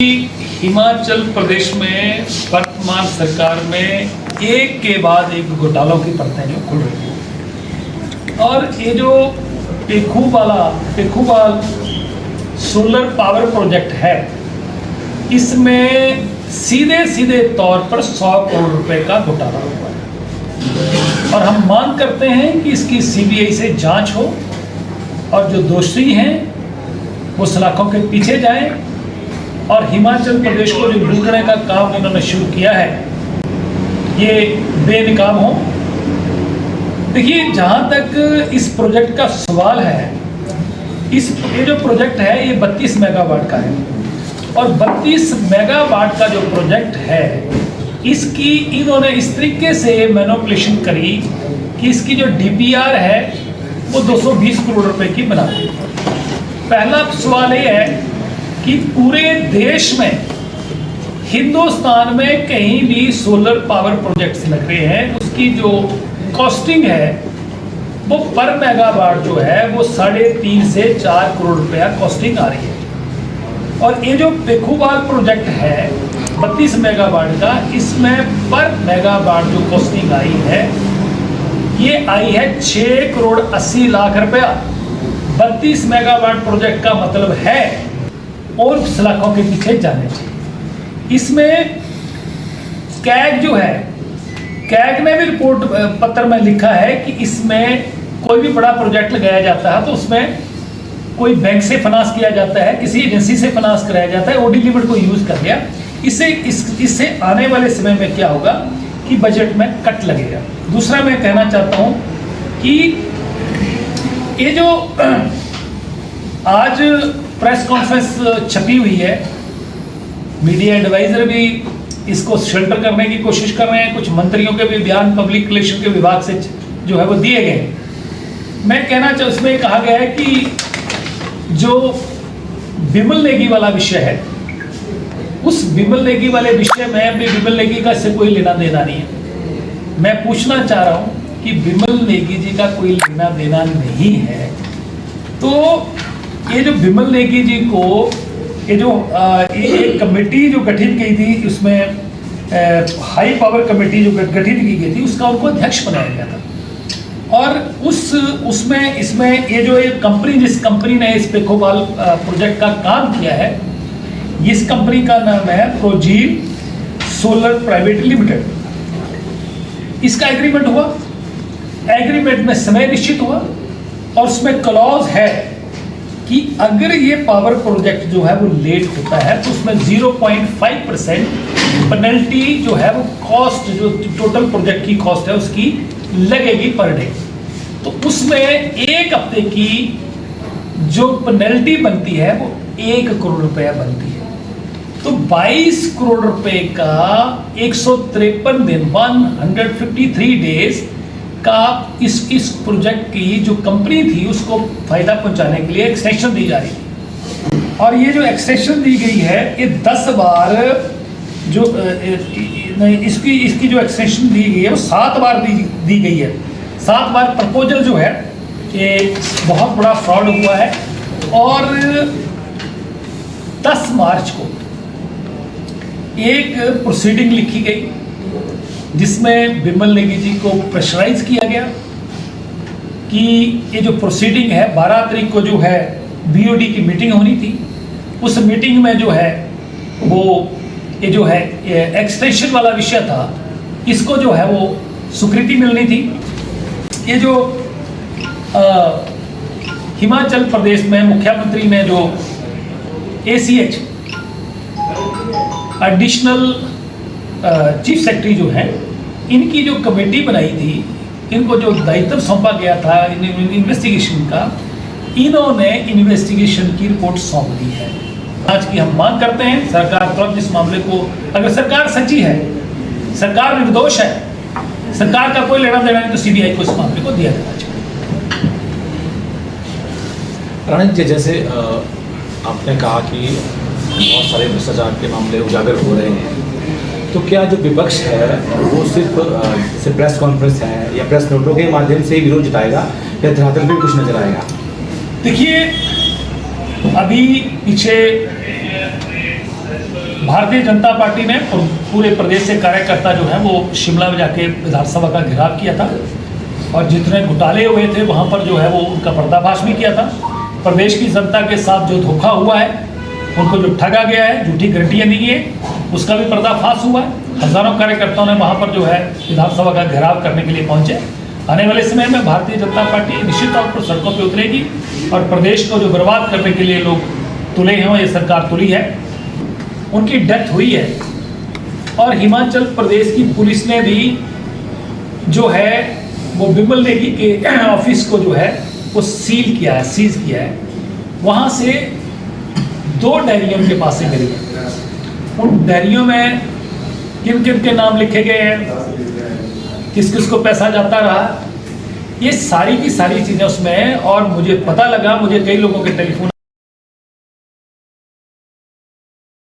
हिमाचल प्रदेश में वर्तमान सरकार में एक के बाद एक घोटालों की परतें जो खुल रही हैं और ये जो पेखूवाल सोलर पावर प्रोजेक्ट है, इसमें सीधे तौर पर 100 करोड़ रुपए का घोटाला हुआ है और हम मांग करते हैं कि इसकी सीबीआई से जांच हो और जो दोषी हैं वो सलाखों के पीछे जाएं और हिमाचल प्रदेश को जो लूटने का काम इन्होंने शुरू किया है ये बेनकाब हो। देखिए, जहाँ तक इस प्रोजेक्ट का सवाल है, ये जो प्रोजेक्ट है ये 32 मेगावाट का है और 32 मेगावाट का जो प्रोजेक्ट है इसकी इन्होंने इस तरीके से मैनिपुलेशन करी कि इसकी जो डीपीआर है वो 220 करोड़ रुपए की बना दी। पहला सवाल ये है कि पूरे देश में, हिंदुस्तान में कहीं भी सोलर पावर प्रोजेक्ट्स लग रहे हैं, उसकी जो कॉस्टिंग है वो पर मेगावाट जो है वो 3.5 से 4 करोड़ रुपया कॉस्टिंग आ रही है। और ये जो पेखूवाल प्रोजेक्ट है 32 मेगावाट का, इसमें पर मेगावाट जो कॉस्टिंग आई है ये आई है 6 करोड़ 80 लाख रुपया। 32 मेगावाट प्रोजेक्ट का मतलब है और सलाखों के पीछे जाने चाहिए। इसमें कैग जो है, कैग ने भी रिपोर्ट पत्र में लिखा है कि इसमें कोई भी बड़ा प्रोजेक्ट लगाया जाता है तो उसमें कोई बैंक से फाइनेंस किया जाता है, किसी एजेंसी से फाइनेंस कराया जाता है, ओडी लिमिट को यूज कर लिया। इससे आने वाले समय में क्या होगा कि बजट में कट लगेगा। दूसरा मैं कहना चाहता हूं कि ये जो आज प्रेस कॉन्फ्रेंस छपी हुई है, मीडिया एडवाइजर भी इसको शेल्टर करने की कोशिश कर रहे हैं, कुछ मंत्रियों के भी बयान पब्लिक रिलेशन के विभाग से जो है वो दिए गए। मैं कहना चाहूँ, इसमें कहा गया है कि जो बिमल नेगी वाला विषय है, उस बिमल नेगी वाले विषय में भी बिमल नेगी का इससे कोई लेना देना नहीं है। मैं पूछना चाह रहा हूँ कि बिमल नेगी जी का कोई लेना देना नहीं है तो ये जो बिमल नेगी जी को ये जो एक कमेटी जो गठित की थी, उसमें हाई पावर कमेटी जो गठित की गई थी, उसका उनको अध्यक्ष बनाया गया था। और इसमें ये जो एक कंपनी, जिस कंपनी ने इस पेखूवाल प्रोजेक्ट का काम किया है, इस कंपनी का नाम है प्रोजील सोलर प्राइवेट लिमिटेड। इसका एग्रीमेंट हुआ, एग्रीमेंट में समय निश्चित हुआ और उसमें क्लॉज है कि अगर ये पावर प्रोजेक्ट जो है वो लेट होता है तो उसमें 0.5% पेनल्टी जो है वो कॉस्ट, जो टोटल प्रोजेक्ट की कॉस्ट है उसकी लगेगी पर डे। तो उसमें एक हफ्ते की जो पेनल्टी बनती है वो 1 करोड़ रुपया बनती है। तो 22 करोड़ रुपए का 153 दिन 153 डेज का इस प्रोजेक्ट की जो कंपनी थी उसको फायदा पहुंचाने के लिए एक्सटेंशन दी जा रही थी। और ये जो एक्सटेंशन दी गई है ये 10 बार जो इसकी जो एक्सटेंशन दी गई है वो 7 बार दी गई है। 7 बार प्रपोजल जो है ये बहुत बड़ा फ्रॉड हुआ है। और 10 मार्च को एक प्रोसीडिंग लिखी गई जिसमें बिमल नेगी जी को प्रेशराइज किया गया कि ये जो प्रोसीडिंग है 12 तारीख को जो है बीओडी की मीटिंग होनी थी। उस मीटिंग में जो है वो ये जो है एक्सटेंशन वाला विषय था, इसको जो है वो स्वीकृति मिलनी थी। ये जो हिमाचल प्रदेश में मुख्यमंत्री ने जो ACH एडिशनल चीफ सेक्रेटरी जो है, इनकी जो कमेटी बनाई थी, इनको जो दायित्व सौंपा गया था इन्वेस्टिगेशन का, इन्होंने इन्वेस्टिगेशन की रिपोर्ट सौंप दी है। आज की हम मांग करते हैं सरकार तुरंत इस मामले को, अगर सरकार सच्ची है, सरकार निर्दोष है, सरकार का कोई लेना देना नहीं, तो सीबीआई को इस मामले को दिया जाना चाहिए। राणा जी, जैसे आपने कहा कि बहुत सारे भ्रष्टाचार के मामले उजागर हो रहे हैं, तो क्या जो विपक्ष है वो सिर्फ प्रेस कॉन्फ्रेंस है या प्रेस नोटों के माध्यम से ही विरोध जताएगा या धरातल पे कुछ नजर आएगा? देखिए, अभी पीछे भारतीय जनता पार्टी ने पूरे प्रदेश से कार्यकर्ता जो है वो शिमला में जाके विधानसभा का घेराव किया था और जितने घोटाले हुए थे वहाँ पर जो है वो उनका पर्दाफाश भी किया था। प्रदेश की जनता के साथ जो धोखा हुआ है, उनको जो ठगा गया है, झूठी गारंटियाँ दी है, उसका भी पर्दाफाश हुआ है। हज़ारों कार्यकर्ताओं ने वहाँ पर जो है विधानसभा का घेराव करने के लिए पहुँचे। आने वाले समय में भारतीय जनता पार्टी निश्चित तौर पर सड़कों पर उतरेगी और प्रदेश को जो बर्बाद करने के लिए लोग तुले हैं, ये सरकार तुली है। उनकी डेथ हुई है और हिमाचल प्रदेश की पुलिस ने भी जो है वो बिमल नेगी के ऑफिस को जो है वो सील किया है, सीज किया है। वहाँ से 2 डायरियों के पास से मिली है। उन डायरियों में किन किन के नाम लिखे गए हैं, किस किस को पैसा जाता रहा, ये सारी की सारी चीज़ें उसमें हैं। और मुझे पता लगा, मुझे कई लोगों के टेलीफोन